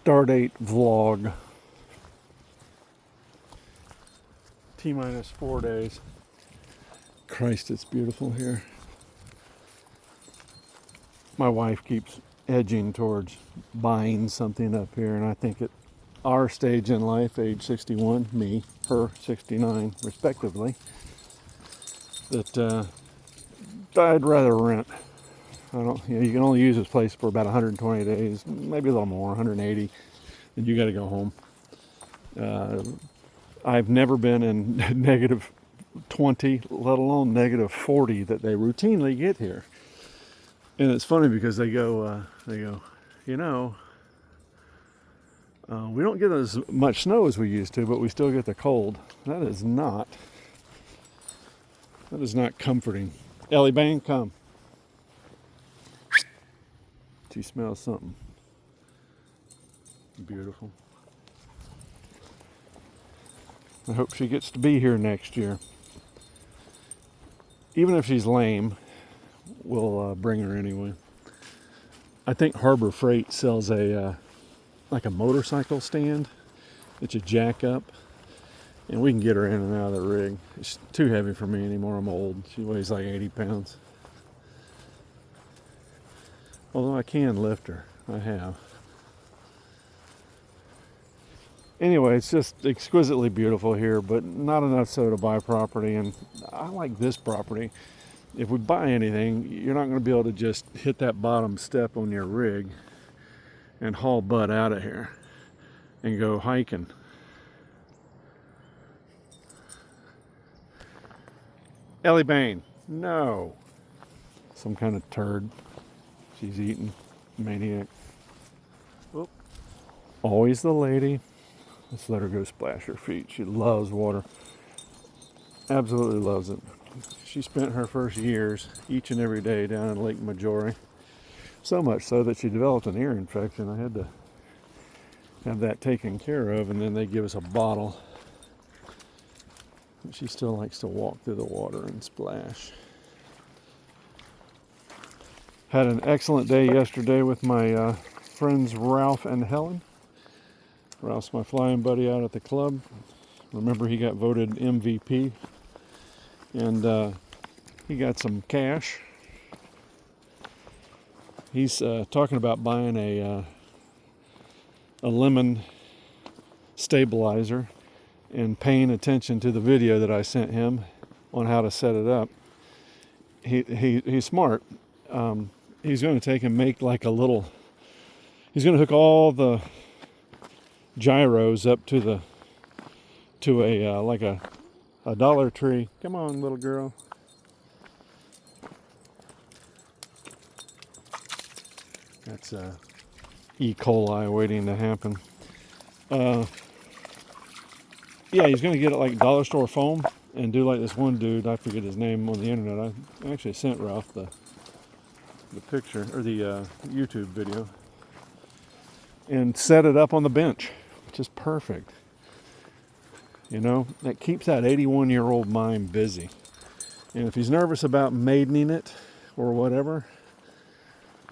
Stardate vlog. T-minus 4 days. Christ, it's beautiful here. My wife keeps edging towards buying something up here, and I think at our stage in life, age 61, me, her 69 respectively, that I'd rather rent. You can only use this place for about 120 days, maybe a little more, 180, and you got to go home. I've never been in negative 20, let alone negative 40 that they routinely get here. And it's funny because they go, we don't get as much snow as we used to, but we still get the cold. That is not comforting. Ellie Bane, come. She smells something. Beautiful. I hope she gets to be here next year. Even if she's lame, we'll bring her anyway. I think Harbor Freight sells like a motorcycle stand that you jack up, and we can get her in and out of the rig. It's too heavy for me anymore. I'm old. She weighs like 80 pounds. Although I can lift her. I have. Anyway, it's just exquisitely beautiful here, but not enough so to buy property. And I like this property. If we buy anything, you're not going to be able to just hit that bottom step on your rig and haul butt out of here and go hiking. Ellie Bane, no. Some kind of turd she's eating. Maniac. Oop. Always the lady. Let's let her go splash her feet. She loves water. Absolutely loves it. She spent her first years each and every day down in Lake Majore. So much so that she developed an ear infection. I had to have that taken care of, and then they give us a bottle. She still likes to walk through the water and splash. Had an excellent day yesterday with my friends Ralph and Helen. Ralph's my flying buddy out at the club. Remember, he got voted MVP, and he got some cash. He's talking about buying a lemon stabilizer and paying attention to the video that I sent him on how to set it up. He's smart. He's going to take and make like a little. He's going to hook all the gyros up to a like a Dollar Tree. Come on, little girl. That's E. coli waiting to happen. Yeah, he's going to get it like dollar store foam and do like this one dude, I forget his name, on the internet. I actually sent Ralph the picture, or the YouTube video, and set it up on the bench, which is perfect. You know, that keeps that 81-year-old mind busy. And if he's nervous about maidening it or whatever,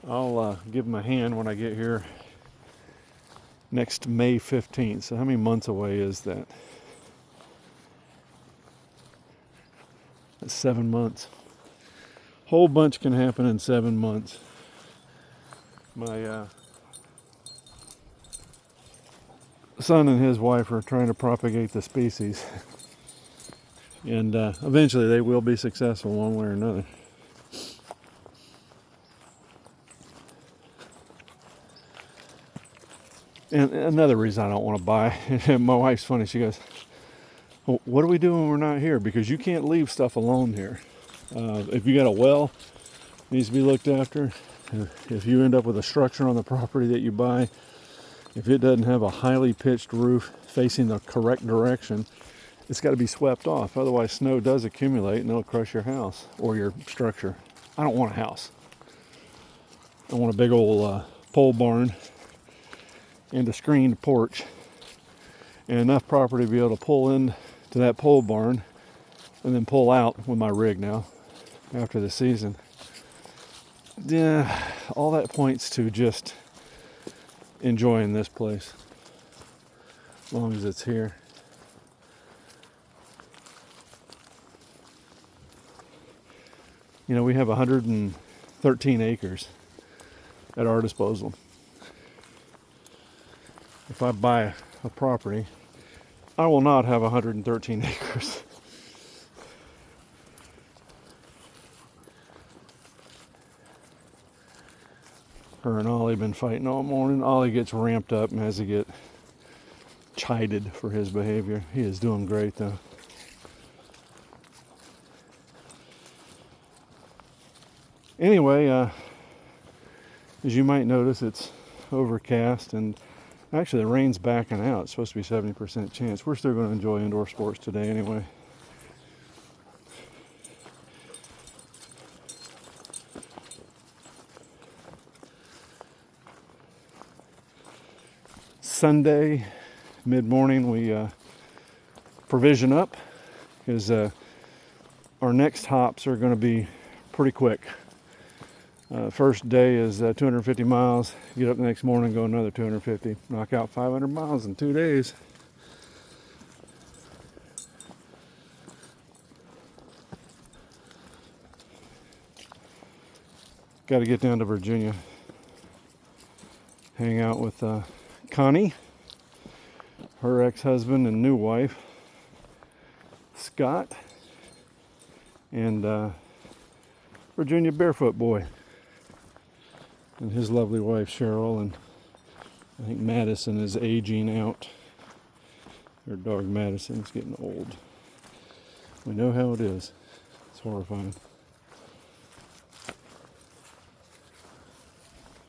I'll give him a hand when I get here next May 15th. So how many months away is that? That's 7 months. Whole bunch can happen in 7 months. My son and his wife are trying to propagate the species, and eventually they will be successful one way or another. And another reason I don't want to buy, my wife's funny, she goes, well, what do we do when we're not here? Because you can't leave stuff alone here. If you got a well, it needs to be looked after. If you end up with a structure on the property that you buy, if it doesn't have a highly pitched roof facing the correct direction, it's got to be swept off. Otherwise, snow does accumulate and it'll crush your house or your structure. I don't want a house. I want a big old pole barn and a screened porch, and enough property to be able to pull in to that pole barn and then pull out with my rig now after the season. Yeah, all that points to just enjoying this place as long as it's here. You know, we have 113 acres at our disposal. If I buy a property, I will not have 113 acres. Her and Ollie have been fighting all morning. Ollie gets ramped up and has to get chided for his behavior. He is doing great though. Anyway, as you might notice, it's overcast and actually the rain's backing out. It's supposed to be 70% chance. We're still going to enjoy indoor sports today anyway. Sunday, mid-morning, we provision up because our next hops are going to be pretty quick. First day is 250 miles. Get up the next morning, go another 250. Knock out 500 miles in 2 days. Got to get down to Virginia. Hang out with Connie, her ex-husband and new wife, Scott, and Virginia Barefoot Boy. And his lovely wife Cheryl, and I think Madison is aging out. Her dog Madison's getting old. We know how it is. It's horrifying.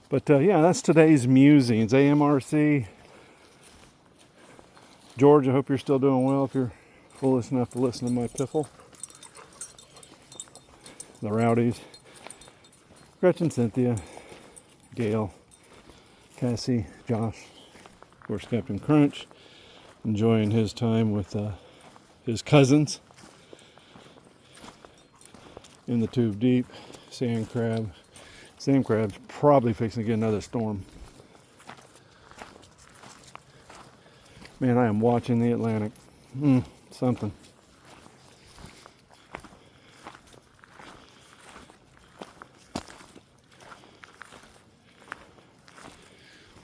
But yeah, that's today's musings. AMRC. George, I hope you're still doing well if you're foolish enough to listen to my piffle. The Rowdies. Gretchen, Cynthia, Gail, Cassie, Josh, of course Captain Crunch, enjoying his time with his cousins in the tube deep. Sand crab's probably fixing to get another storm. Man, I am watching the Atlantic. Something.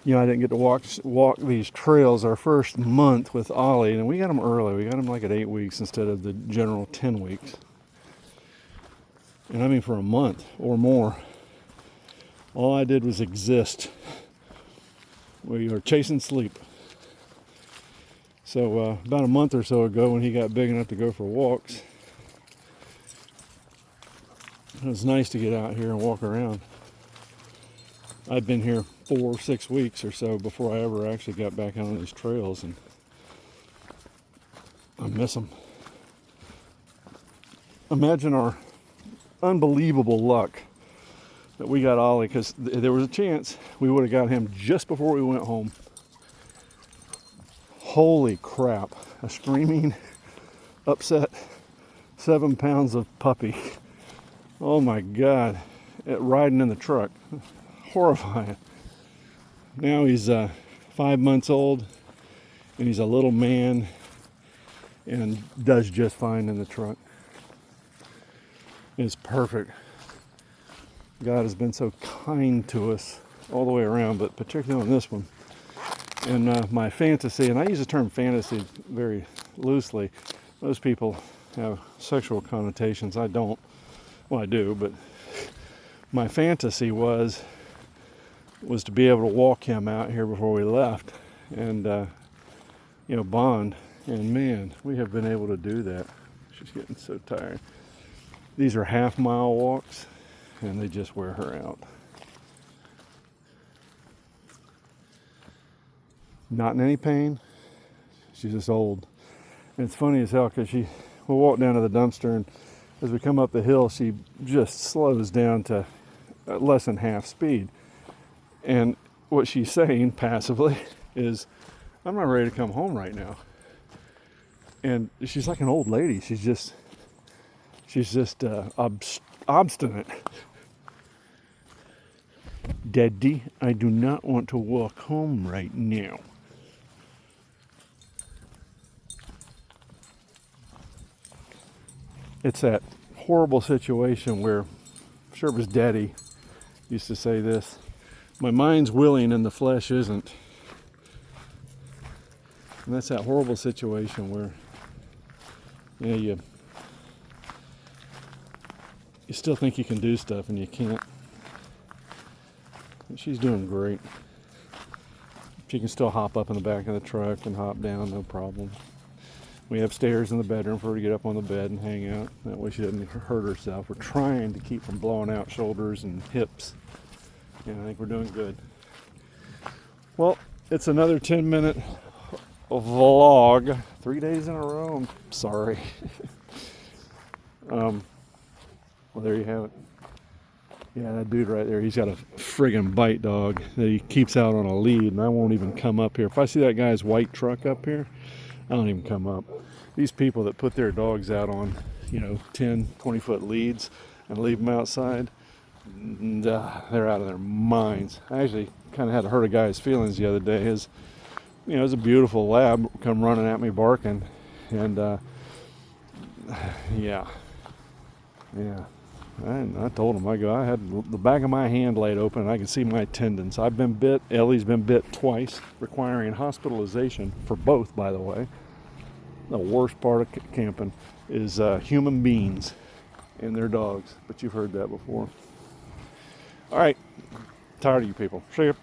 You know, I didn't get to walk these trails our first month with Ollie, and we got them early. We got them like at 8 weeks instead of the general 10 weeks. And I mean for a month or more, all I did was exist. We were chasing sleep. So about a month or so ago when he got big enough to go for walks, it was nice to get out here and walk around. I'd been here 4 or 6 weeks or so before I ever actually got back out on these trails, and I miss them. Imagine our unbelievable luck that we got Ollie, because there was a chance we would have got him just before we went home. Holy crap, a screaming, upset 7 pounds of puppy. Oh my God, riding in the truck. Horrifying. Now he's 5 months old, and he's a little man and does just fine in the truck. It's perfect. God has been so kind to us all the way around, but particularly on this one. And my fantasy, and I use the term fantasy very loosely. Most people have sexual connotations. I don't. Well, I do, but my fantasy was to be able to walk him out here before we left and bond. And man, we have been able to do that. She's getting so tired. These are half-mile walks, and they just wear her out. Not in any pain. She's just old. And it's funny as hell because we'll walk down to the dumpster, and as we come up the hill, she just slows down to less than half speed. And what she's saying passively is, I'm not ready to come home right now. And she's like an old lady. She's just obstinate. Daddy, I do not want to walk home right now. It's that horrible situation where Sherba's daddy used to say this: my mind's willing and the flesh isn't. And that's that horrible situation where you still think you can do stuff and you can't. And she's doing great. She can still hop up in the back of the truck and hop down, no problem. We have stairs in the bedroom for her to get up on the bed and hang out. That way she doesn't hurt herself. We're trying to keep from blowing out shoulders and hips. And I think we're doing good. Well, it's another 10-minute vlog. 3 days in a row. I'm sorry. Well, there you have it. Yeah, that dude right there, he's got a friggin' bite dog that he keeps out on a lead, and I won't even come up here. If I see that guy's white truck up here, I don't even come up. These people that put their dogs out on, 10, 20-foot leads and leave them outside, they're out of their minds. I actually kind of had to hurt a guy's feelings the other day. It was a beautiful lab come running at me barking, and yeah. I told him, I had the back of my hand laid open and I could see my tendons. I've been bit. Ellie's been bit twice, requiring hospitalization for both, by the way. The worst part of camping is human beings and their dogs, but you've heard that before. All right, tired of you people. See ya.